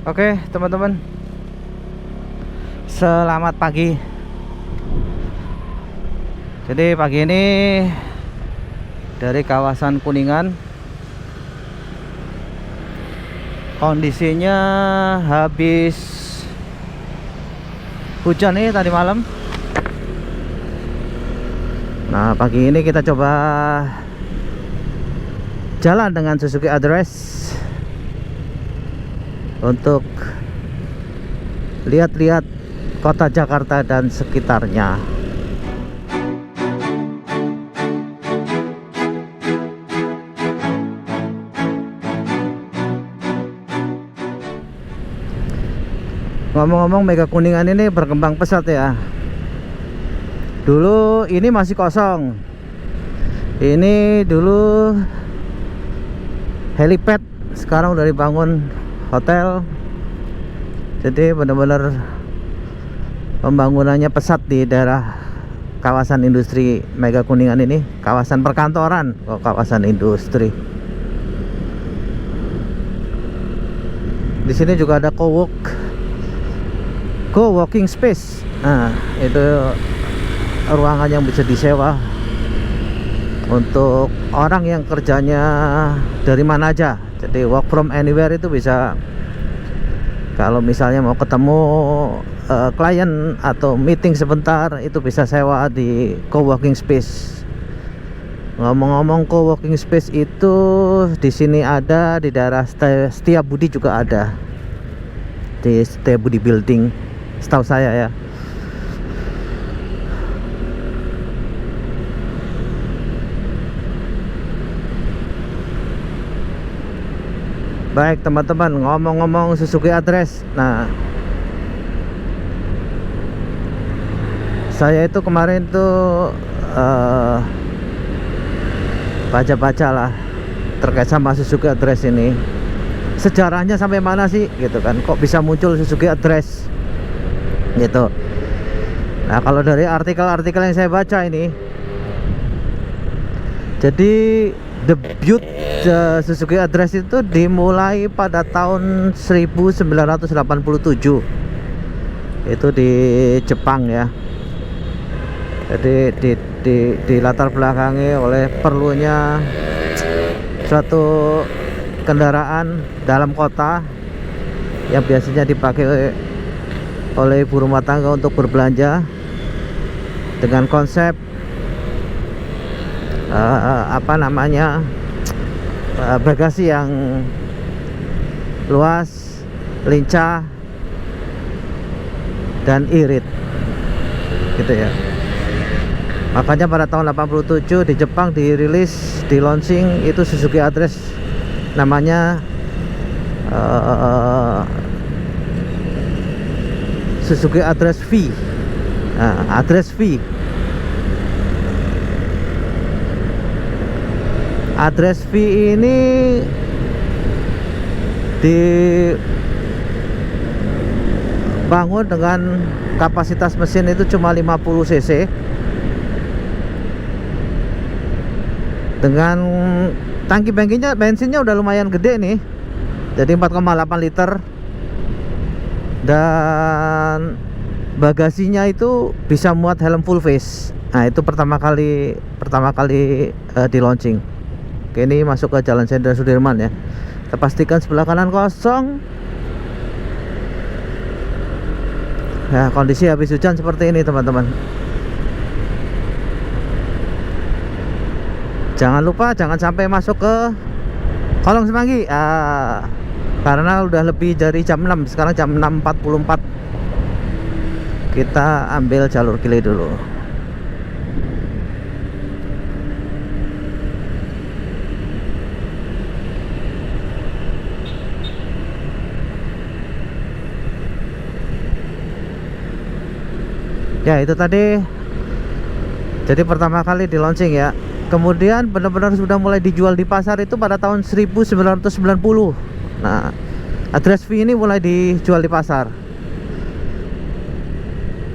Oke teman-teman, selamat pagi. Jadi pagi ini dari kawasan Kuningan, kondisinya habis hujan nih tadi malam. Nah pagi ini kita coba jalan dengan Suzuki Address untuk lihat-lihat kota Jakarta dan sekitarnya. Ngomong-ngomong, Mega Kuningan ini berkembang pesat ya. Dulu ini masih kosong. Ini dulu helipad, sekarang udah dibangun hotel. Jadi benar-benar pembangunannya pesat di daerah kawasan industri Mega Kuningan ini. Kawasan perkantoran kok kawasan industri. Di sini juga ada co-working space. Nah itu ruangan yang bisa disewa untuk orang yang kerjanya dari mana aja. Jadi work from anywhere itu bisa. Kalau misalnya mau ketemu klien atau meeting sebentar, itu bisa sewa di co-working space. Ngomong-ngomong, co-working space itu di sini ada, di daerah Setiabudi juga ada, di Setiabudi Building, setahu saya ya. Baik teman-teman, ngomong-ngomong Suzuki Address. Nah, saya itu kemarin tuh baca-baca lah terkait sama Suzuki Address ini. Sejarahnya sampai mana sih gitu kan? Kok bisa muncul Suzuki Address gitu. Nah, kalau dari artikel-artikel yang saya baca ini, jadi debut Suzuki Address itu dimulai pada tahun 1987. Itu di Jepang ya. Jadi di latar belakangi oleh perlunya suatu kendaraan dalam kota yang biasanya dipakai oleh ibu rumah tangga untuk berbelanja, dengan konsep bagasi yang luas, lincah, dan irit gitu ya. Makanya pada tahun 87 di Jepang dirilis, di launching itu Suzuki Address, namanya Suzuki Address V. Address V. Address V ini dibangun dengan kapasitas mesin itu cuma 50 cc, dengan tangki bensinnya udah lumayan gede nih, jadi 4,8 liter, dan bagasinya itu bisa muat helm full face. Nah itu pertama kali di launching. Oke, ini masuk ke Jalan Jenderal Sudirman ya. Kita pastikan sebelah kanan kosong. Ya, kondisi habis hujan seperti ini teman-teman. Jangan lupa, jangan sampai masuk ke kolong Semanggi, karena udah lebih dari jam 6. Sekarang jam 6.44. Kita ambil jalur kiri dulu. Ya itu tadi, jadi pertama kali di launching ya. Kemudian benar-benar sudah mulai dijual di pasar itu pada tahun 1990. Nah, Address V ini mulai dijual di pasar,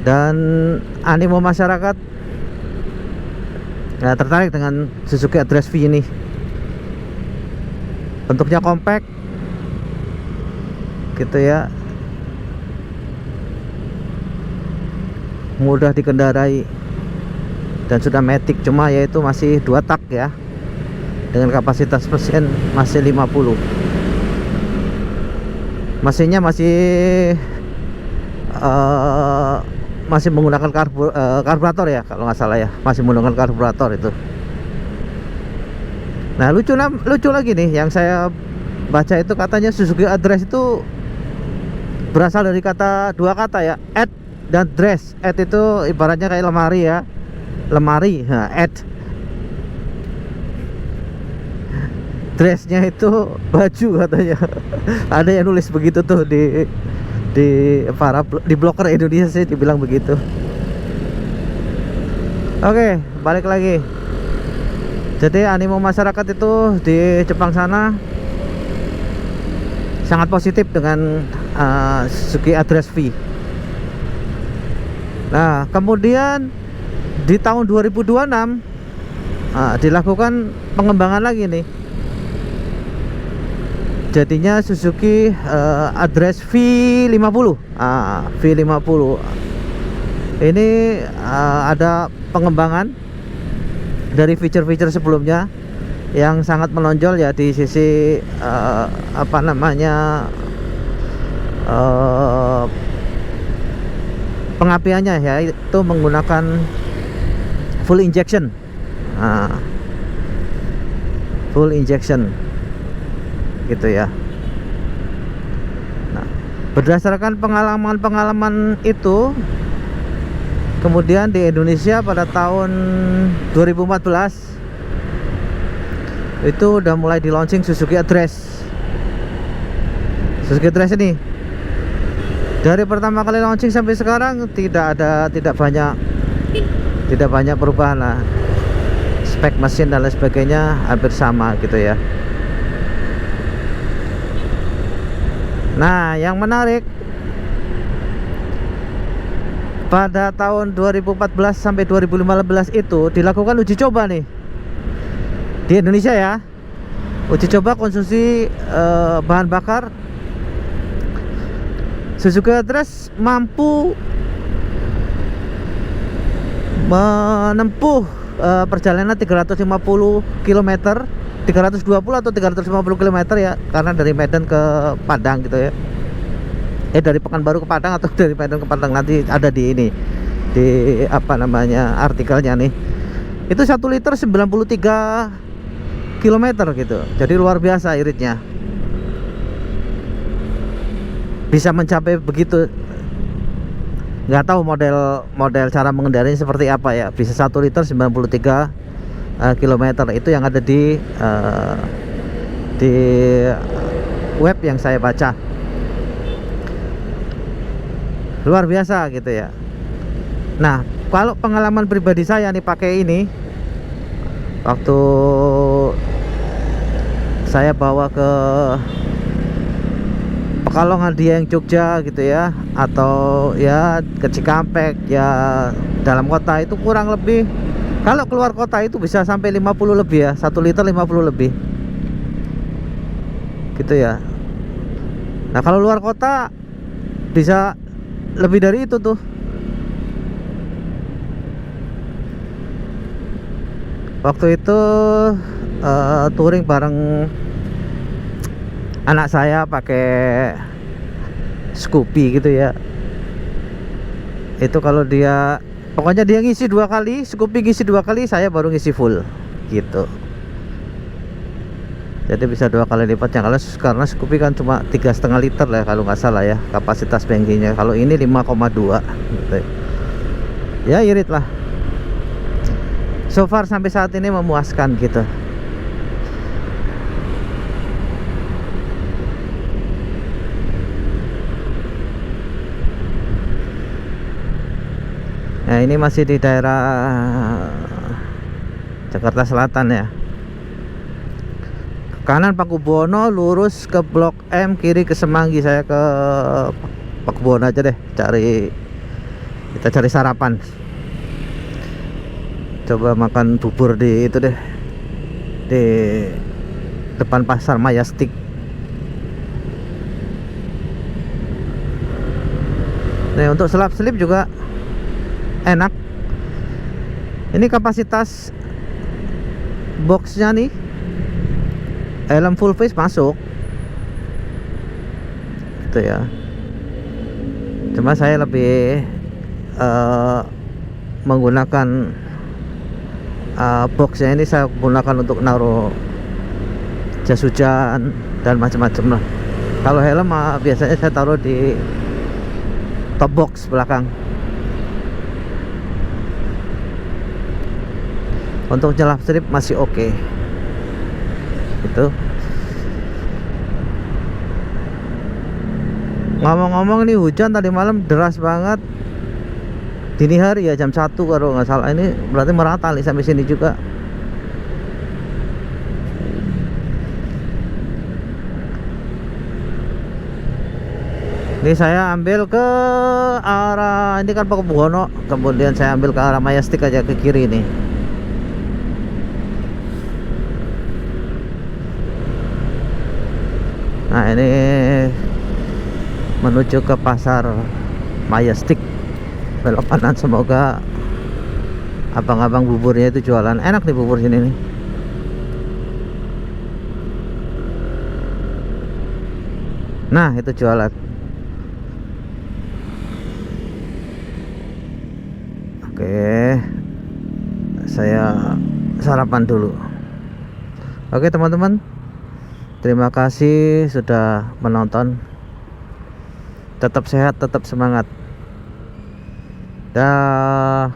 dan animo masyarakat tertarik dengan Suzuki Address V ini. Bentuknya compact, gitu ya, mudah dikendarai dan sudah matic, cuma yaitu masih 2 tak ya, dengan kapasitas mesin masih 50. Mesinnya masih menggunakan karburator ya kalau nggak salah ya, masih menggunakan karburator itu. Nah lucu lagi nih yang saya baca itu, katanya Suzuki Address itu berasal dari dua kata ya, add dan dress. Add itu ibaratnya kayak lemari ya, nah, add. Dressnya itu baju katanya. Ada yang nulis begitu tuh di blogger Indonesia sih dibilang begitu. Oke, balik lagi. Jadi animo masyarakat itu di Jepang sana sangat positif dengan Suzuki Address V. Nah, kemudian di tahun 2026 dilakukan pengembangan lagi nih. Jadinya Suzuki Address V50. V50 ini ada pengembangan dari fitur-fitur sebelumnya yang sangat menonjol ya di sisi pengapiannya ya, itu menggunakan full injection. Full injection gitu ya. Nah, berdasarkan pengalaman itu, kemudian di Indonesia pada tahun 2014 itu udah mulai di launching Suzuki Address. Suzuki Address ini dari pertama kali launching sampai sekarang tidak banyak perubahan lah. Spek mesin dan lain sebagainya hampir sama gitu ya. Nah, yang menarik, pada tahun 2014 sampai 2015 itu dilakukan uji coba nih di Indonesia ya. Uji coba konsumsi bahan bakar Suzuki Address mampu menempuh perjalanan 350 km, 320 atau 350 km ya, karena dari Medan ke Padang gitu ya. Dari Pekanbaru ke Padang atau dari Medan ke Padang, nanti ada di ini, di artikelnya nih. Itu 1 liter 93 km gitu. Jadi luar biasa iritnya, bisa mencapai begitu. Nggak tahu model cara mengendarinya seperti apa ya, bisa 1 liter 93 km. Itu yang ada di web yang saya baca. Luar biasa gitu ya. Nah, kalau pengalaman pribadi saya nih pakai ini, waktu saya bawa ke Pekalongan Dieng Jogja gitu ya, atau ya ke Cikampek ya, dalam kota itu kurang lebih, kalau keluar kota itu bisa sampai 50 lebih ya, 1 liter 50 lebih gitu ya. Nah, kalau luar kota bisa lebih dari itu tuh. Waktu itu touring bareng anak saya pakai Scoopy gitu ya. Itu kalau dia, pokoknya dia ngisi 2 kali, Scoopy ngisi 2 kali, saya baru ngisi full gitu. Jadi bisa 2 kali lipatnya, karena Scoopy kan cuma 3,5 liter lah kalau nggak salah ya kapasitas bensinnya. Kalau ini 5,2 gitu. Ya irit lah. So far sampai saat ini memuaskan gitu. Nah, ini masih di daerah Jakarta Selatan ya. Kanan Pakubuwono, lurus ke Blok M, kiri ke Semanggi. Saya ke Pakubuwono aja deh, kita cari sarapan. Coba makan bubur di itu deh, di depan Pasar Mayastik. Nah, untuk selap slip juga enak. Ini kapasitas boxnya nih, helm full face masuk gitu ya. Cuma saya lebih menggunakan boxnya ini, saya gunakan untuk naruh jas hujan dan macam-macam lah. Kalau helm biasanya saya taruh di top box belakang. Untuk jelap strip masih oke. Itu. Ngomong-ngomong nih, hujan tadi malam deras banget. Dini hari ya, jam 1 kalau nggak salah. Ini berarti merata nih sampai sini juga. Ini saya ambil ke arah, ini kan Pakubuwono, kemudian saya ambil ke arah Majestic aja ke kiri nih. Nah, ini menuju ke pasar Majestic, belok kanan. Semoga abang-abang buburnya itu jualan enak nih, bubur sini nih. Nah, itu jualan. Oke, saya sarapan dulu. Oke teman-teman, terima kasih sudah menonton. Tetap sehat, tetap semangat. Dah.